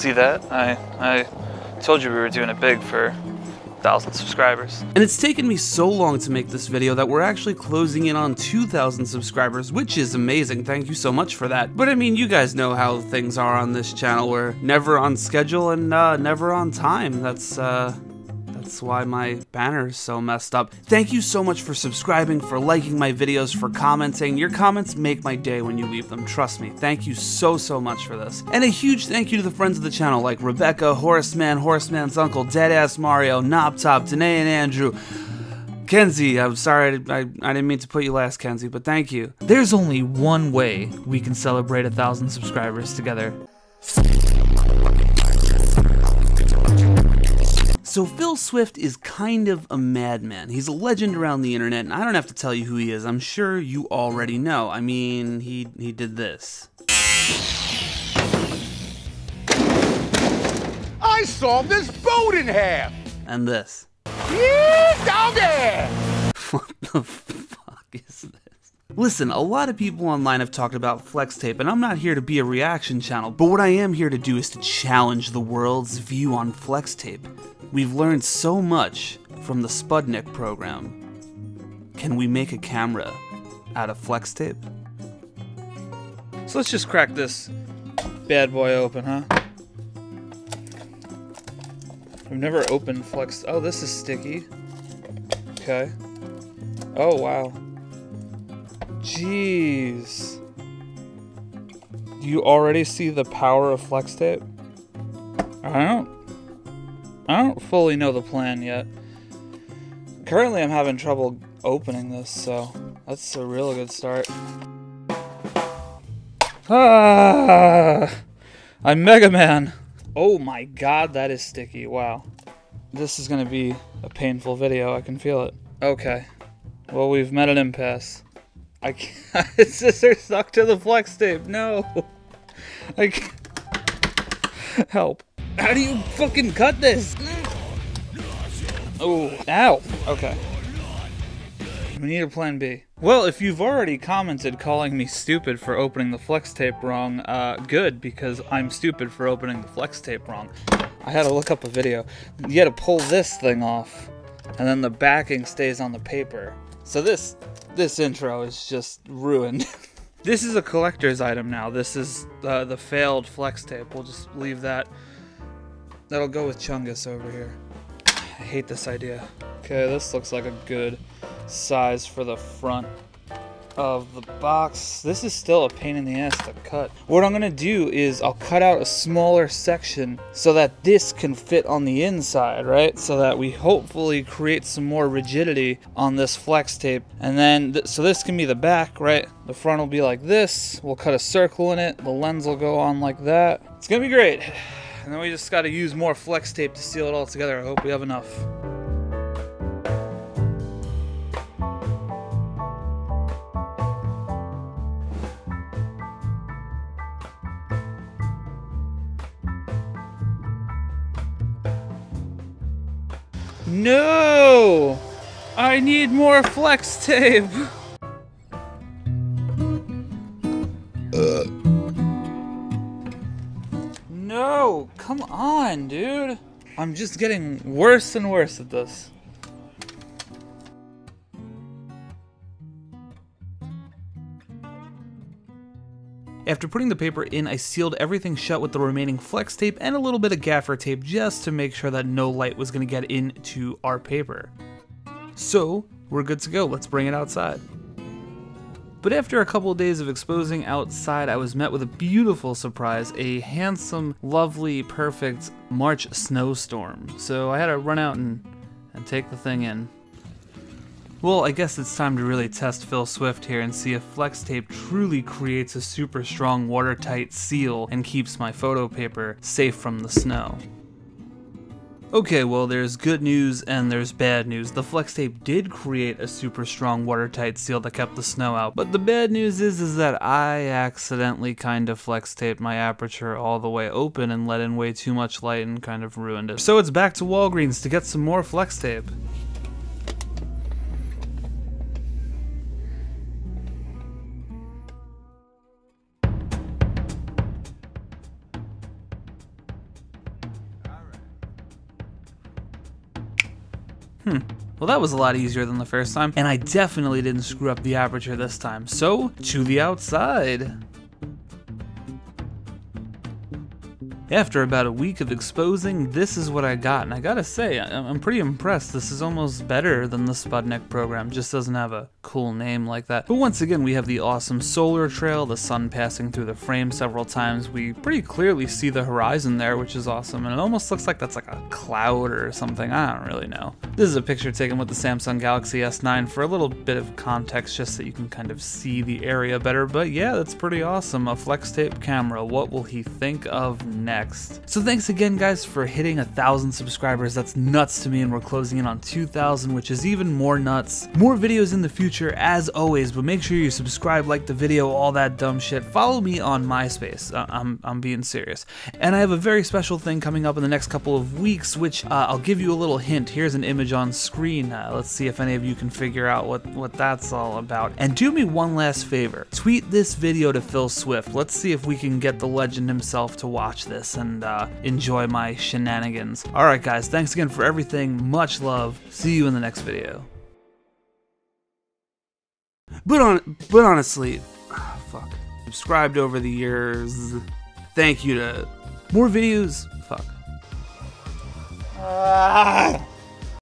see that? I told you we were doing it big for 1,000 subscribers. And it's taken me so long to make this video that we're actually closing in on 2,000 subscribers, which is amazing. Thank you so much for that. But I mean, you guys know how things are on this channel. We're never on schedule and never on time. That's why my banner is so messed up. Thank you so much for subscribing, for liking my videos, for commenting. Your comments make my day when you leave them, trust me. Thank you so much for this. And a huge thank you to the friends of the channel like Rebecca, Horseman, Horseman's Uncle, Deadass Mario, Knobtop, Danae and Andrew. Kenzie, I'm sorry, I didn't mean to put you last, Kenzie, but thank you. There's only one way we can celebrate 1,000 subscribers together. So Phil Swift is kind of a madman. He's a legend around the internet, and I don't have to tell you who he is. I'm sure you already know. I mean, he did this. I sawed this boat in half! And this. Yeah, down there! What the fuck is this? Listen, a lot of people online have talked about flex tape, and I'm not here to be a reaction channel, but what I am here to do is to challenge the world's view on flex tape. We've learned so much from the Sputnik program. Can we make a camera out of flex tape? So let's just crack this bad boy open, huh? I've never opened flex. Oh, this is sticky. Okay. Oh, wow. Jeez. Do you already see the power of flex tape? I don't fully know the plan yet. Currently I'm having trouble opening this, so that's a real good start. Ah! I'm Mega Man! Oh my god, that is sticky. Wow. This is gonna be a painful video, I can feel it. Okay. Well, we've met an impasse. I can't. It's just they're stuck to the flex tape. No. I can't. Help. How do you fucking cut this? Oh, ow. Okay. We need a plan B. Well, if you've already commented calling me stupid for opening the flex tape wrong, good, because I'm stupid for opening the flex tape wrong. I had to look up a video. You gotta pull this thing off, and then the backing stays on the paper. So this intro is just ruined. This is a collector's item now. This is the failed flex tape. We'll just leave that. That'll go with Chungus over here. I hate this idea. Okay, this looks like a good size for the front of the box. This is still a pain in the ass to cut. What I'm gonna do is I'll cut out a smaller section so that this can fit on the inside, right? So that we hopefully create some more rigidity on this flex tape. And then, so this can be the back, right? The front will be like this. We'll cut a circle in it. The lens will go on like that. It's gonna be great. And then we just gotta use more flex tape to seal it all together. I hope we have enough. No! I need more flex tape! No! Come on, dude! I'm just getting worse and worse at this. After putting the paper in, I sealed everything shut with the remaining flex tape and a little bit of gaffer tape just to make sure that no light was going to get into our paper. So, we're good to go. Let's bring it outside. But after a couple of days of exposing outside, I was met with a beautiful surprise, a handsome, lovely, perfect March snowstorm. So I had to run out and take the thing in. Well, I guess it's time to really test Phil Swift here and see if flex tape truly creates a super strong watertight seal and keeps my photo paper safe from the snow. Okay, well, there's good news and there's bad news. The flex tape did create a super strong watertight seal that kept the snow out, but the bad news is that I accidentally kind of flex taped my aperture all the way open and let in way too much light and kind of ruined it. So it's back to Walgreens to get some more flex tape. Well, that was a lot easier than the first time, and I definitely didn't screw up the aperture this time. So, to the outside. After about a week of exposing, this is what I got, and I gotta say, I'm pretty impressed. This is almost better than the Sputnik program, just doesn't have a cool name like that. But once again, we have the awesome solar trail, the sun passing through the frame several times. We pretty clearly see the horizon there, which is awesome, and it almost looks like that's like a cloud or something, I don't really know. This is a picture taken with the Samsung Galaxy S9 for a little bit of context, just so you can kind of see the area better, but yeah, that's pretty awesome. A flex tape camera, what will he think of next? So thanks again, guys, for hitting 1,000 subscribers. That's nuts to me, and we're closing in on 2,000, which is even more nuts. More videos in the future as always, but make sure you subscribe, like the video, all that dumb shit. Follow me on MySpace. I'm being serious. And I have a very special thing coming up in the next couple of weeks, which I'll give you a little hint. Here's an image on screen. Let's see if any of you can figure out what that's all about. And do me one last favor. Tweet this video to Phil Swift. Let's see if we can get the legend himself to watch this and enjoy my shenanigans. Alright guys, thanks again for everything, much love, see you in the next video. But honestly, fuck. Subscribed over the years, thank you to more videos, fuck.